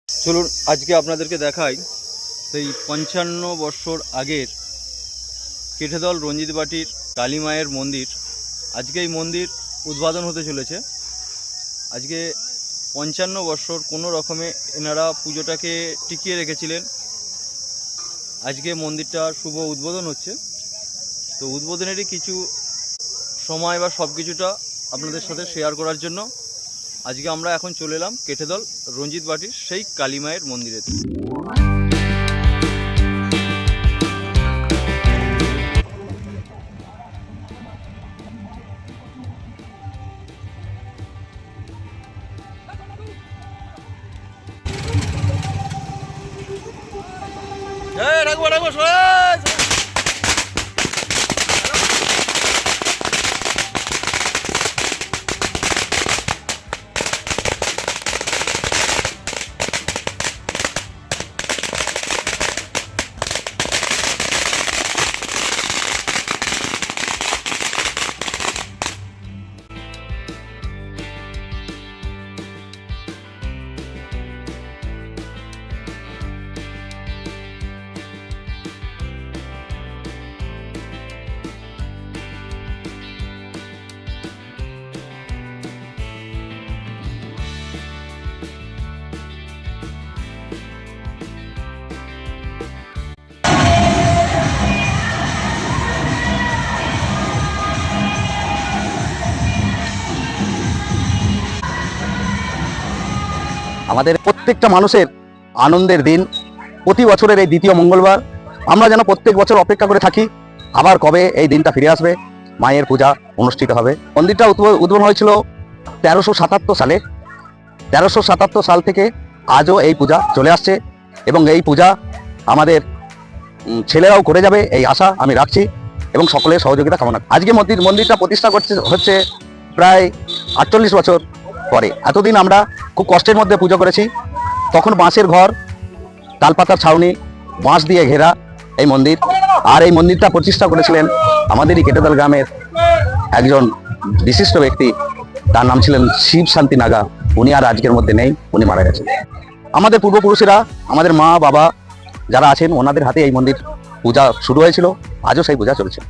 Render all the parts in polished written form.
চলুন আজকে আপনাদেরকে দেখাই সেই ৫৫ বছর আগের কেঠেদল রঞ্জিত বাটির কালী মায়ের মন্দির। আজকে এই মন্দির উদ্বোধন হতে চলেছে। আজকে ৫৫ বছর কোনো রকমে এনারা পুজোটাকে টিকিয়ে রেখেছিলেন। আজকে মন্দিরটা শুভ উদ্বোধন হচ্ছে। তো উদ্বোধনেরই কিছু সময় বা সব কিছুটা আপনাদের সাথে শেয়ার করার জন্য আজকে আমরা এখন চলে এলাম কেঠেদল রঞ্জিত বাটির সেই কালী মায়ের মন্দিরেতে। আমাদের প্রত্যেকটা মানুষের আনন্দের দিন, প্রতি বছরের এই দ্বিতীয় মঙ্গলবার আমরা যেন প্রত্যেক বছর অপেক্ষা করে থাকি আবার কবে এই দিনটা ফিরে আসবে, মায়ের পূজা অনুষ্ঠিত হবে। মন্দিরটা উদ্বোধন হয়েছিল 1377 সালে। 1377 সাল থেকে আজও এই পূজা চলে আসছে এবং এই পূজা আমাদের ছেলেরাও করে যাবে এই আশা আমি রাখছি এবং সকলের সহযোগিতা কামনা। আজকে মন্দিরটা প্রতিষ্ঠা হচ্ছে প্রায় 48 বছর পরে। এতদিন আমরা খুব কষ্টের মধ্যে পুজো করেছি। তখন বাঁশের ঘর, তালপাতার ছাউনি, বাঁশ দিয়ে ঘেরা এই মন্দির। আর এই মন্দিরটা প্রতিষ্ঠা করেছিলেন আমাদেরই কেটেদল গ্রামের একজন বিশিষ্ট ব্যক্তি, তার নাম ছিলেন শিব শান্তি নাগা। উনি আর আজকের মধ্যে নেই, উনি মারা গেছেন। আমাদের পূর্বপুরুষেরা, আমাদের মা বাবা যারা আছেন, ওনাদের হাতে এই মন্দির পূজা শুরু হয়েছিল, আজও সেই পূজা চলছে।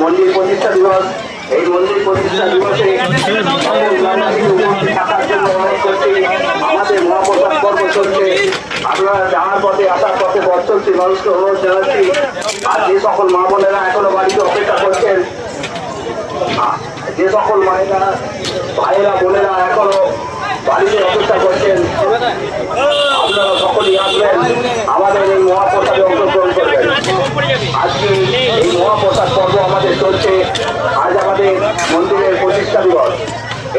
মন্দির প্রতিষ্ঠা দিবস। এই মন্দির প্রতিষ্ঠা দিবসে সকল গ্রামবাসী উপস্থিত থাকার জন্য অনুরোধ করছি। আমাদের মহাপ্রসাদ পর্ব চলছে, আপনারা যাওয়ার পথে আসার পথে পথ চলছে মানুষকে অনুরোধ জানাচ্ছি। আর যে সকল মা বোনেরা এখনো বাড়িতে অপেক্ষা করছেন, যে সকল মায়েরা ভাইয়েরা বোনেরা এখনো বাড়িতে অপেক্ষা করছেন, আপনারা সকলেই আসবেন, আমাদের এই মহাপ্রসাদে অংশগ্রহণ করবেন। আজকে এই মহাপ্রসাদ পর্ব আমাদের চলছে। আজ আমাদের মন্দিরের প্রতিষ্ঠা দিবস।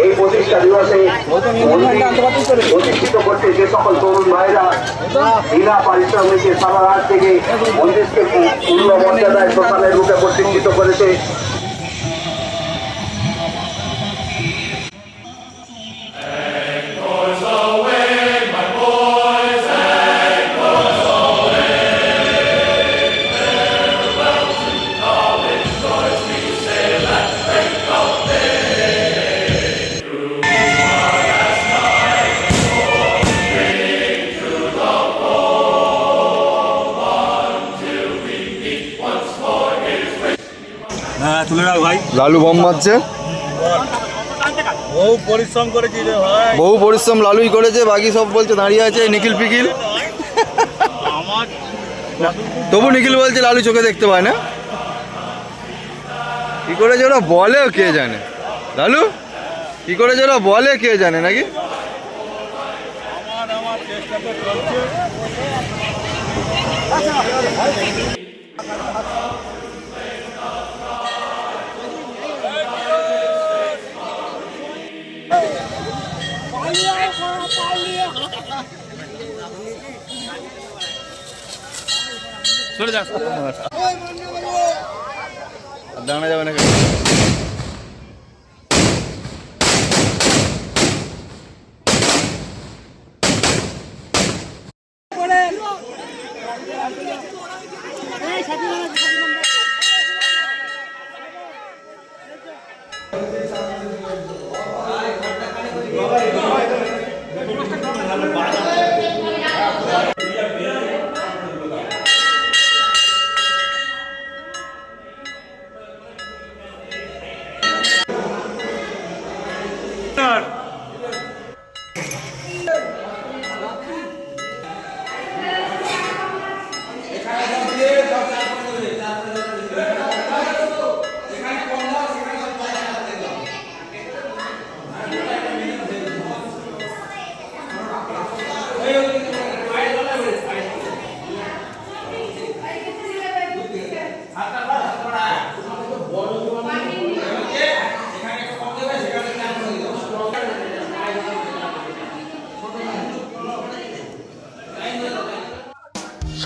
এই প্রতিষ্ঠা দিবসে প্রতিষ্ঠিত করতে যে সকল তরুণ ভাইরা বিনা পারিশ্রমিকে সারা রাত থেকে মন্দিরকে পূর্ণ মর্যাদায় শ্মশানের রূপে প্রতিষ্ঠিত করেছে, তুলে রাখ ভাই। লালু বম মারছে, বহু পরিশ্রম করেছি রে ভাই। বহু পরিশ্রম লালুই করেছে, বাকি সব বলছে দাঁড়িয়ে আছে নিখিল পিকিল। আমার তবু নিখিল বলছে লালু চোখে দেখতে পায় না। কি করে যে ওরা বলে কে জানে, লালু কি করে যে ওরা বলে কে জানে নাকি। আমার চেষ্টা তো চলছে। চলে যাস। আর দাঁড়ানো যাবে না।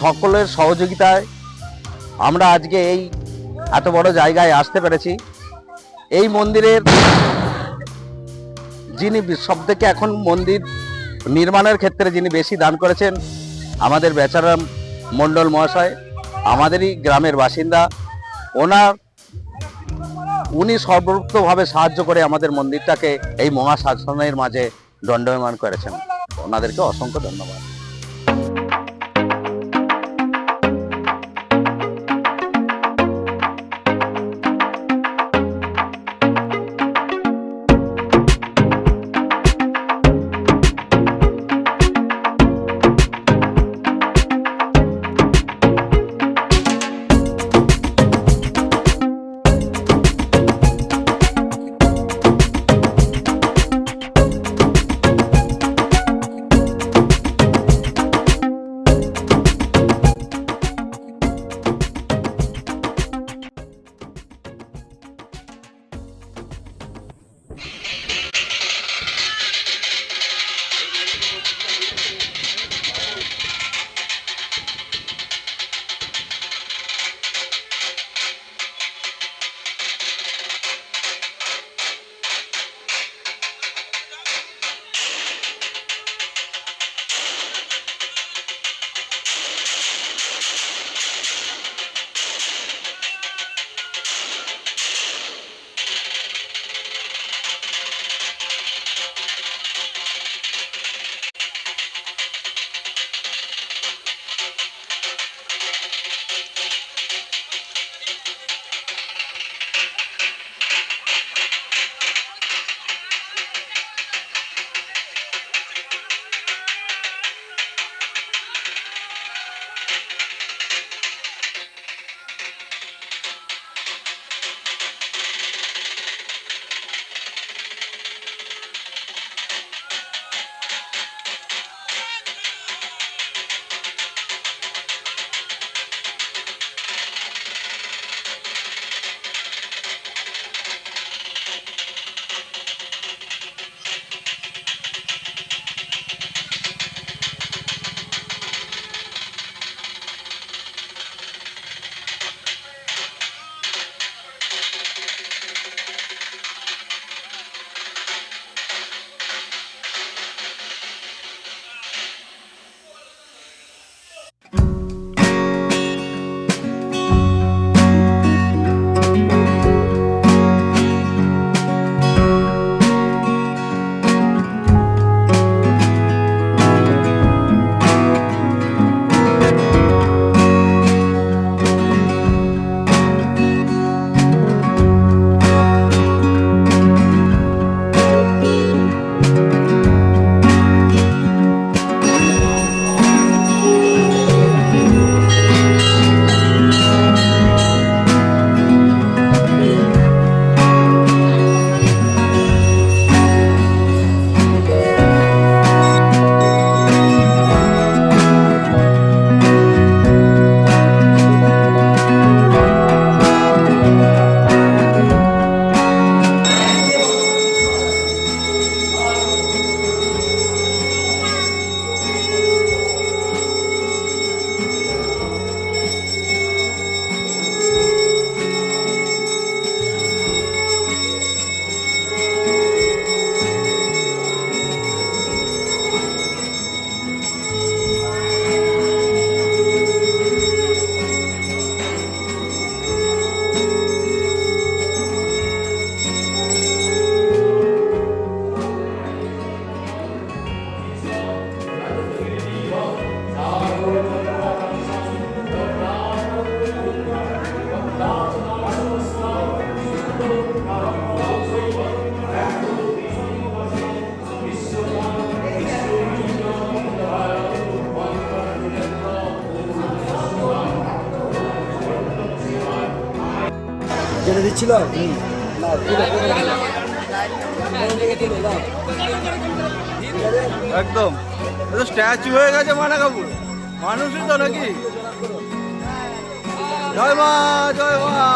সকলের সহযোগিতায় আমরা আজকে এই এত বড় জায়গায় আসতে পেরেছি। এই মন্দিরের যিনি সবথেকে এখন মন্দির নির্মাণের ক্ষেত্রে যিনি বেশি দান করেছেন, আমাদের বেচারাম মণ্ডল মহাশয়, আমাদেরই গ্রামের বাসিন্দা। উনি সর্বোত্তভাবে সাহায্য করে আমাদের মন্দিরটাকে এই মহাশাসনের মাঝে দণ্ডায়মান করেছেন। ওনাদেরকে অসংখ্য ধন্যবাদ। যেটা দিচ্ছিল একদম স্ট্যাচু হয়ে গেছে মানা কাপুর, মানুষই তো নাকি। জয় মা জয় মা।